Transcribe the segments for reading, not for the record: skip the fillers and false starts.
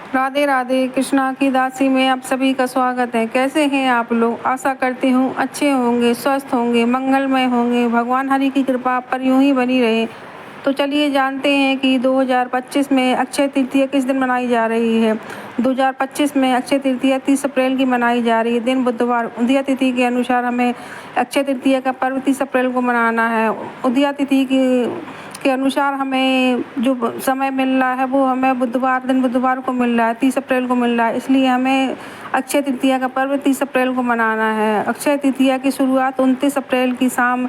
राधे राधे। कृष्णा की दासी में आप सभी का स्वागत है। कैसे हैं आप लोग? आशा करती हूँ अच्छे होंगे, स्वस्थ होंगे, मंगलमय होंगे। भगवान हरि की कृपा आप पर यूं ही बनी रहे। तो चलिए जानते हैं कि 2025 में अक्षय तृतीया किस दिन मनाई जा रही है। 2025 में अक्षय तृतीया 30 अप्रैल की मनाई जा रही है। दिन बुधवार। उदया तिथि के अनुसार हमें अक्षय तृतीया का पर्व 30 अप्रैल को मनाना है। उदया तिथि के अनुसार हमें जो समय मिल रहा है वो हमें बुधवार को मिल रहा है, 30 अप्रैल को मिल रहा है। इसलिए हमें अक्षय तृतीया का पर्व 30 अप्रैल को मनाना है। अक्षय तृतीया की शुरुआत 29 अप्रैल की शाम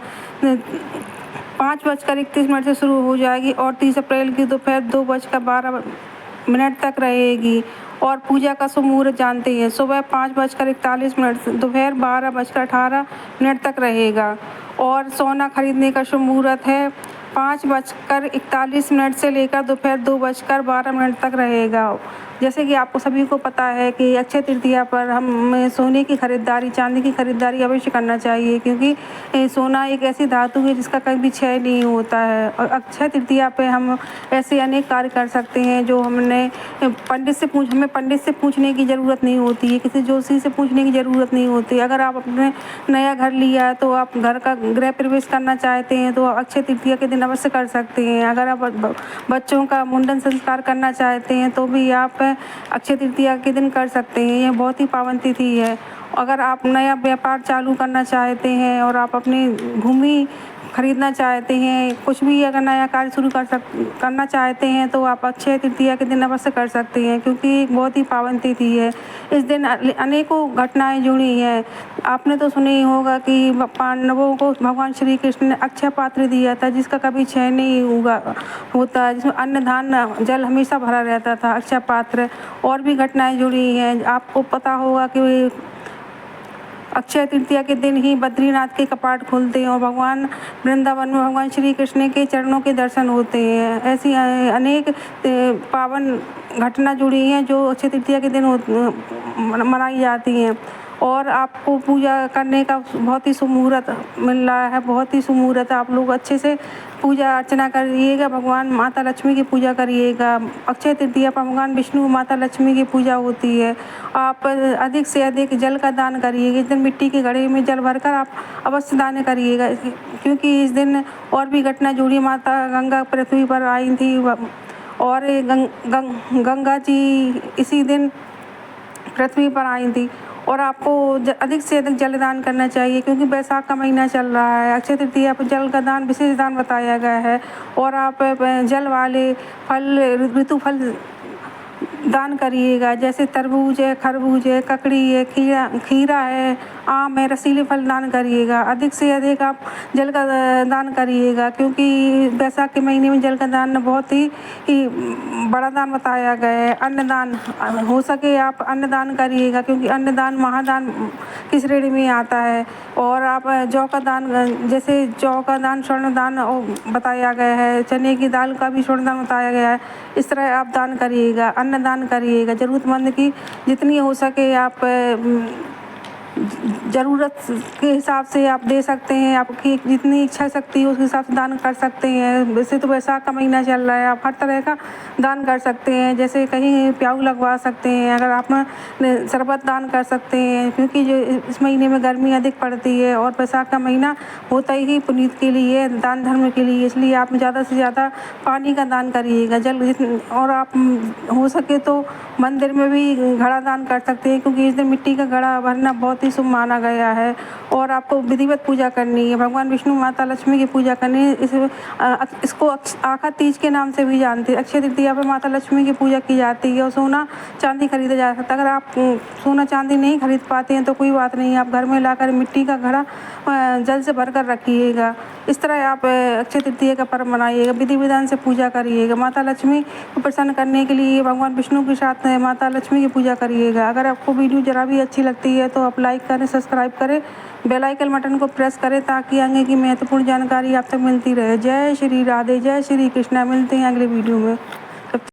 5:31 से शुरू हो जाएगी और 30 अप्रैल की दोपहर 2:12 तक रहेगी। और पूजा का शुभ मुहूर्त जानते हैं, सुबह 5:41 से दोपहर 12:18 तक रहेगा। और सोना खरीदने का शुभ मुहूर्त है 5:41 से लेकर दोपहर 2:12 तक रहेगा। जैसे कि आपको सभी को पता है कि अक्षय तृतीया पर हमें सोने की खरीदारी, चांदी की खरीदारी अवश्य करना चाहिए, क्योंकि सोना एक ऐसी धातु है जिसका कभी क्षय नहीं होता है। और अक्षय तृतीया पे हम ऐसे अनेक कार्य कर सकते हैं जो हमें पंडित से पूछने की ज़रूरत नहीं होती है, किसी जोशी से पूछने की ज़रूरत नहीं होती। अगर आप अपने नया घर लिया है तो आप घर का गृह प्रवेश करना चाहते हैं तो अक्षय तृतीया के दिन अवश्य कर सकते हैं। अगर आप बच्चों का मुंडन संस्कार करना चाहते हैं तो भी आप अक्षय तृतीया के दिन कर सकते हैं। यह बहुत ही पावन तिथि है। अगर आप नया व्यापार चालू करना चाहते हैं और आप अपनी भूमि खरीदना चाहते हैं, कुछ भी अगर नया कार्य शुरू करना चाहते हैं तो आप अक्षय तृतीया के दिन अवश्य कर सकते हैं, क्योंकि एक बहुत ही पावन तिथि है। इस दिन अनेकों घटनाएं जुड़ी हैं। आपने तो सुना ही होगा कि पांडवों को भगवान श्री कृष्ण ने अक्षय पात्र दिया था जिसका कभी क्षय नहीं होता है, जिसमें अन्न धान जल हमेशा भरा रहता था, अक्षय पात्र। और भी घटनाएं जुड़ी हैं। आपको पता होगा कि अक्षय तृतीया के दिन ही बद्रीनाथ के कपाट खुलते हैं और वृंदावन में भगवान श्री कृष्ण के चरणों के दर्शन होते हैं। ऐसी अनेक पावन घटना जुड़ी हैं जो अक्षय तृतीया के दिन मनाई जाती हैं। और आपको पूजा करने का बहुत ही शुभ मुहूर्त मिल रहा है, बहुत ही शुभ मुहूर्त है। आप लोग अच्छे से पूजा अर्चना करिएगा, भगवान माता लक्ष्मी की पूजा करिएगा। अक्षय तृतीया पर भगवान विष्णु माता लक्ष्मी की पूजा होती है। आप अधिक से अधिक जल का दान करिएगा। इस दिन मिट्टी के घड़े में जल भरकर आप अवश्य दान करिएगा, क्योंकि इस दिन और भी घटना जुड़ी। माता गंगा पृथ्वी पर आई थी और गंगा जी इसी दिन पृथ्वी पर आई थी। और आपको अधिक से अधिक जलदान करना चाहिए, क्योंकि बैसाख का महीना चल रहा है। अक्षय तृतीया पर जल का दान विशेष दान बताया गया है। और आप जल वाले फल, ऋतु फल दान करिएगा, जैसे तरबूज है, खरबूज है, ककड़ी है, खीरा है, आम है, रसीले फल दान करिएगा। अधिक से अधिक आप जल का दान करिएगा, क्योंकि बैसाख के महीने में जल का दान बहुत ही बड़ा दान बताया गया है। अन्नदान, हो सके आप अन्नदान करिएगा, क्योंकि अन्नदान महादान की श्रेणी में आता है। और आप जौ का दान, जैसे जौ का दान स्वर्ण दान बताया गया है, चने की दाल का भी स्वर्ण दान बताया गया है। इस तरह आप दान करिएगा, अन्नदान करिएगा। ज़रूरतमंद की जितनी हो सके आप ज़रूरत के हिसाब से आप दे सकते हैं। आपकी जितनी इच्छा शक्ति है उस हिसाब से दान कर सकते हैं। वैसे तो बैसाख का महीना चल रहा है, आप हर तरह का दान कर सकते हैं। जैसे कहीं प्याऊ लगवा सकते हैं, अगर आप शरबत दान कर सकते हैं, क्योंकि जो इस महीने में गर्मी अधिक पड़ती है और बैसाख का महीना होता ही पुनीत के लिए, दान धर्म के लिए। इसलिए आप ज़्यादा से ज़्यादा पानी का दान करिएगा, और आप हो सके तो मंदिर में भी घड़ा दान कर सकते हैं, क्योंकि इस दिन मिट्टी का घड़ा भरना बहुत ही शुभ माना गया है। और आपको विधिवत पूजा करनी है, भगवान विष्णु माता लक्ष्मी की पूजा करनी है। इसको आखा तीज के नाम से भी जानते हैं। अक्षय तृतीया पर माता लक्ष्मी की पूजा की जाती है और सोना चांदी खरीदा जा सकता है। अगर आप सोना चांदी नहीं खरीद पाते हैं तो कोई बात नहीं, आप घर में लाकर मिट्टी का घड़ा जल से भरकर रखिएगा। इस तरह आप अक्षय तृतीया का पर्व मनाइएगा, विधि विधान से पूजा करिएगा। माता लक्ष्मी को प्रसन्न करने के लिए भगवान विष्णु के साथ माता लक्ष्मी की पूजा करिएगा। अगर आपको वीडियो जरा भी अच्छी लगती है तो आप लाइक करें, सब्सक्राइब करें, बेल आइकन बटन को प्रेस करें, ताकि आगे की महत्वपूर्ण जानकारी आप तक मिलती रहे। जय श्री राधे, जय श्री कृष्णा। मिलते हैं अगले वीडियो में।